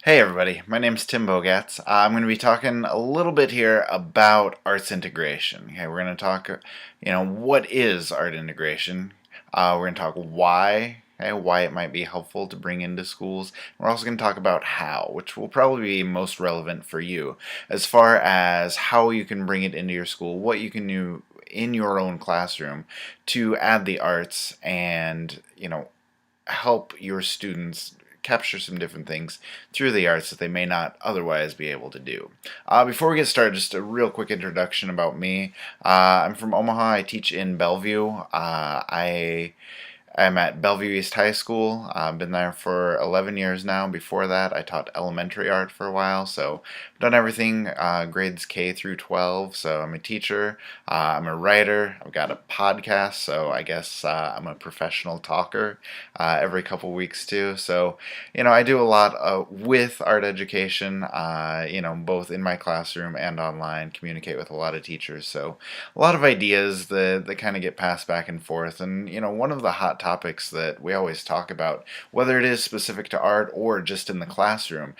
Hey everybody, my name's Tim Bogatz. I'm going to be talking a little bit here about arts integration. Okay, we're going to talk, what is art integration? We're going to talk why, why it might be helpful to bring into schools. We're also going to talk about how, which will probably be most relevant for you, as far as how you can bring it into your school, what you can do in your own classroom to add the arts and, help your students capture some different things through the arts that they may not otherwise be able to do. Before we get started, just a real quick introduction about me. I'm from Omaha. I teach in Bellevue. I'm at Bellevue East High School. I've been there for 11 years now. Before that, I taught elementary art for a while, so I've done everything grades K through 12. So I'm a teacher, I'm a writer, I've got a podcast, so I guess I'm a professional talker every couple weeks too. So, I do a lot with art education, both in my classroom and online, communicate with a lot of teachers. So, a lot of ideas that kind of get passed back and forth. And, one of the hot topics that we always talk about, whether it is specific to art or just in the classroom,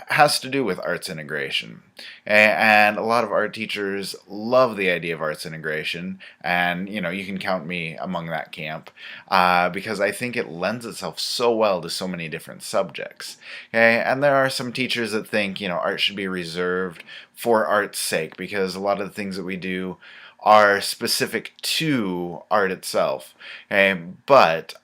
has to do with arts integration. And a lot of art teachers love the idea of arts integration, and you can count me among that camp because I think it lends itself so well to so many different subjects. Okay, and there are some teachers that think art should be reserved for art's sake because a lot of the things that we do are specific to art itself. But,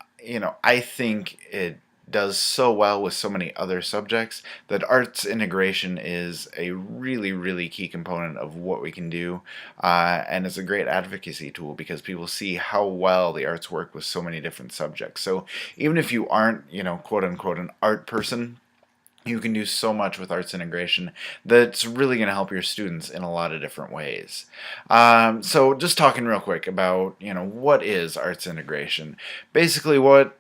I think it does so well with so many other subjects that arts integration is a really, really key component of what we can do. And it's a great advocacy tool because people see how well the arts work with so many different subjects. So even if you aren't, quote unquote, an art person, you can do so much with arts integration that's really going to help your students in a lot of different ways. So just talking real quick about, what is arts integration? Basically what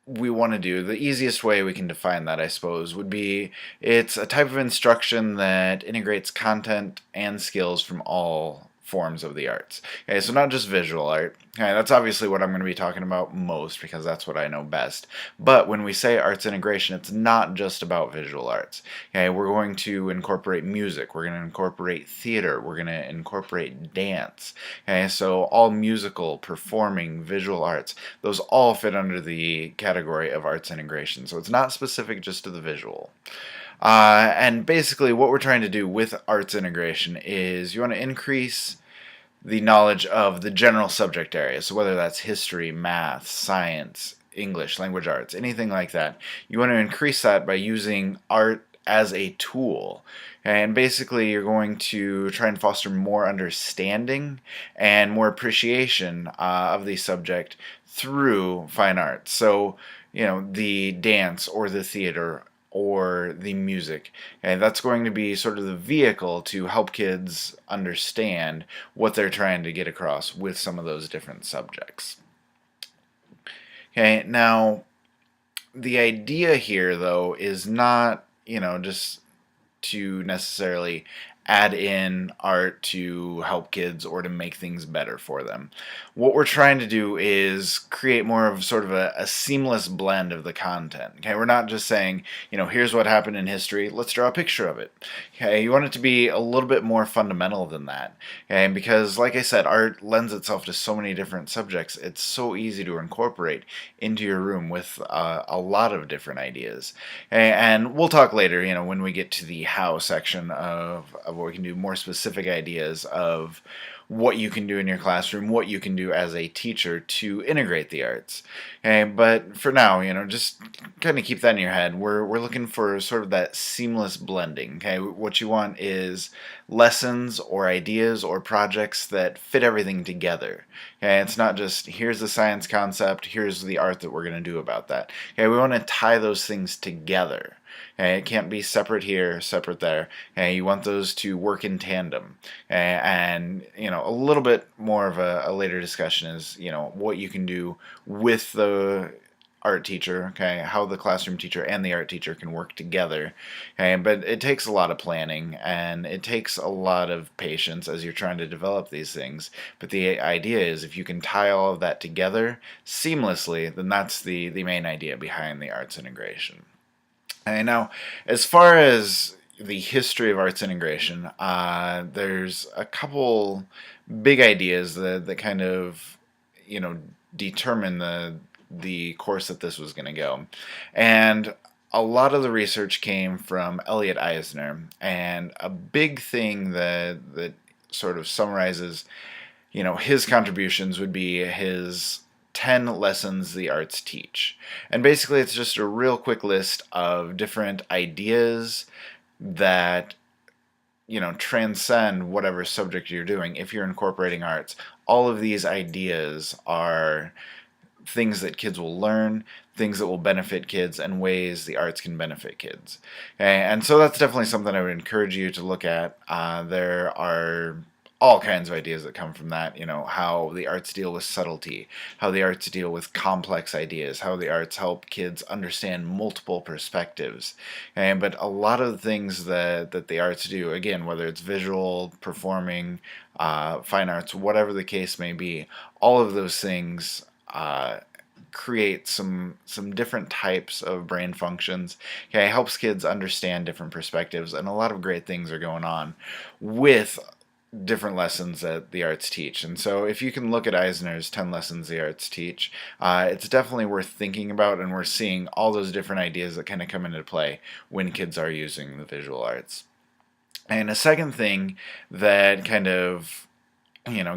we want to do, the easiest way we can define that, I suppose, would be it's a type of instruction that integrates content and skills from all forms of the arts. Okay, so not just visual art. Okay, that's obviously what I'm going to be talking about most because that's what I know best. But when we say arts integration, it's not just about visual arts. Okay, we're going to incorporate music, we're going to incorporate theater, we're going to incorporate dance. Okay, so all musical, performing, visual arts, those all fit under the category of arts integration. So it's not specific just to the visual. And basically, what we're trying to do with arts integration is you want to increase the knowledge of the general subject areas. So whether that's history, math, science, English, language arts, anything like that, you want to increase that by using art as a tool. And basically, you're going to try and foster more understanding and more appreciation of the subject through fine arts. So, the dance or the theater or the music. And that's going to be sort of the vehicle to help kids understand what they're trying to get across with some of those different subjects. Okay, now the idea here though is not, just to necessarily add in art to help kids or to make things better for them. What we're trying to do is create more of sort of a seamless blend of the content. Okay, we're not just saying, here's what happened in history, let's draw a picture of it. Okay, you want it to be a little bit more fundamental than that. Okay, because like I said, art lends itself to so many different subjects. It's so easy to incorporate into your room with a lot of different ideas. Okay, and we'll talk later, when we get to the how section of what we can do, more specific ideas of what you can do in your classroom, what you can do as a teacher to integrate the arts. Okay, but for now, just kind of keep that in your head. We're looking for sort of that seamless blending. Okay, what you want is lessons or ideas or projects that fit everything together. Okay, it's not just here's the science concept, here's the art that we're going to do about that. Okay, we want to tie those things together. Okay, it can't be separate here, separate there. Okay, you want those to work in tandem. Okay, and a little bit more of a later discussion is what you can do with the art teacher, okay, how the classroom teacher and the art teacher can work together. Okay, but it takes a lot of planning and it takes a lot of patience as you're trying to develop these things. But the idea is if you can tie all of that together seamlessly, then that's the main idea behind the arts integration. And now, as far as the history of arts integration, there's a couple big ideas that kind of, you know, determine the course that this was going to go. And a lot of the research came from Elliot Eisner, and a big thing that sort of summarizes, his contributions would be his 10 lessons the arts teach. And basically, it's just a real quick list of different ideas that, transcend whatever subject you're doing. If you're incorporating arts, all of these ideas are things that kids will learn, things that will benefit kids, and ways the arts can benefit kids. And so that's definitely something I would encourage you to look at. There are all kinds of ideas that come from that, how the arts deal with subtlety, how the arts deal with complex ideas, how the arts help kids understand multiple perspectives. But a lot of the things that the arts do, again, whether it's visual, performing, fine arts, whatever the case may be, all of those things create some different types of brain functions. Okay, it helps kids understand different perspectives, and a lot of great things are going on with different lessons that the arts teach. And so if you can look at Eisner's 10 lessons the arts teach, it's definitely worth thinking about, and we're seeing all those different ideas that kind of come into play when kids are using the visual arts. And a second thing that kind of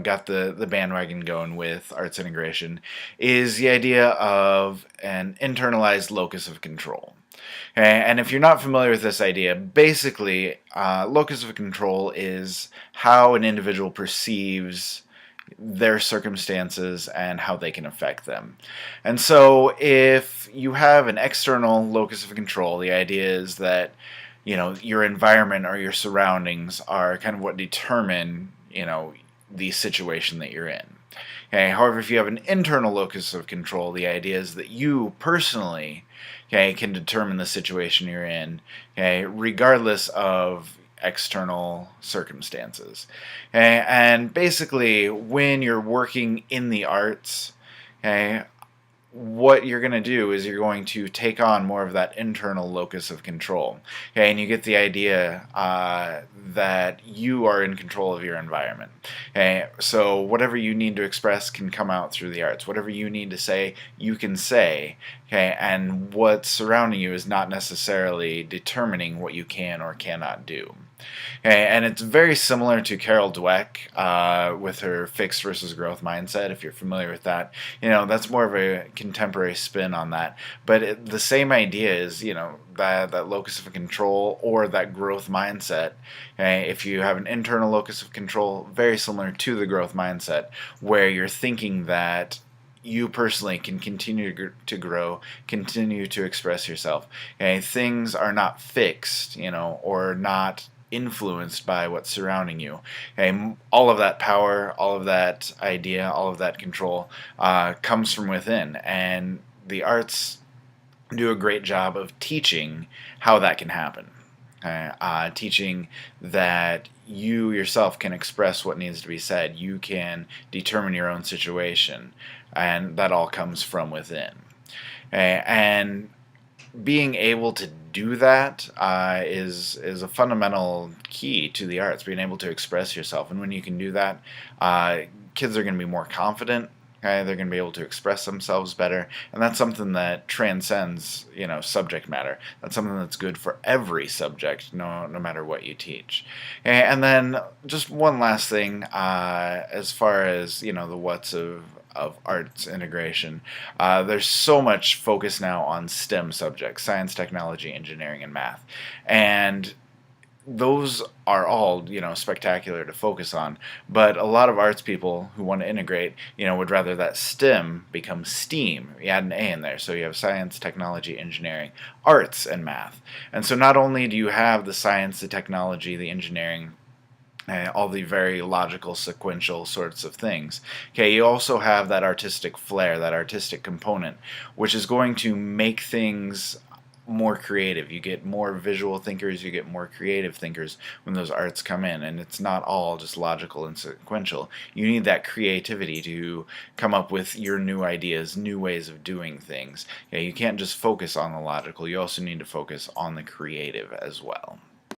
got the bandwagon going with arts integration is the idea of an internalized locus of control. And if you're not familiar with this idea, basically, locus of control is how an individual perceives their circumstances and how they can affect them. And so if you have an external locus of control, the idea is that your environment or your surroundings are kind of what determine the situation that you're in. Okay. However, if you have an internal locus of control, the idea is that you personally, can determine the situation you're in, regardless of external circumstances. And basically, when you're working in the arts, what you're going to do is you're going to take on more of that internal locus of control. Okay, and you get the idea that you are in control of your environment. Okay, so whatever you need to express can come out through the arts. Whatever you need to say, you can say. Okay, and what's surrounding you is not necessarily determining what you can or cannot do. Okay, and it's very similar to Carol Dweck with her fixed versus growth mindset. If you're familiar with that, that's more of a contemporary spin on that. But the same idea is, that locus of control or that growth mindset. Okay, if you have an internal locus of control, very similar to the growth mindset, where you're thinking that you personally can continue to grow, continue to express yourself. Okay, things are not fixed, or not influenced by what's surrounding you. Okay, all of that power, all of that idea, all of that control comes from within, and the arts do a great job of teaching how that can happen. Teaching that you yourself can express what needs to be said. You can determine your own situation, and that all comes from within. And being able to do that is a fundamental key to the arts, being able to express yourself. And when you can do that, kids are going to be more confident. Okay? They're going to be able to express themselves better, and that's something that transcends, subject matter. That's something that's good for every subject, no matter what you teach. And then just one last thing, as far as the what's of arts integration. There's so much focus now on STEM subjects: science, technology, engineering, and math. And those are all, spectacular to focus on. But a lot of arts people who want to integrate, would rather that STEM become STEAM. You add an A in there. So you have science, technology, engineering, arts, and math. And so not only do you have the science, the technology, the engineering, all the very logical, sequential sorts of things. Okay, you also have that artistic flair, that artistic component, which is going to make things more creative. You get more visual thinkers, you get more creative thinkers when those arts come in, and it's not all just logical and sequential. You need that creativity to come up with your new ideas, new ways of doing things. You can't just focus on the logical, you also need to focus on the creative as well.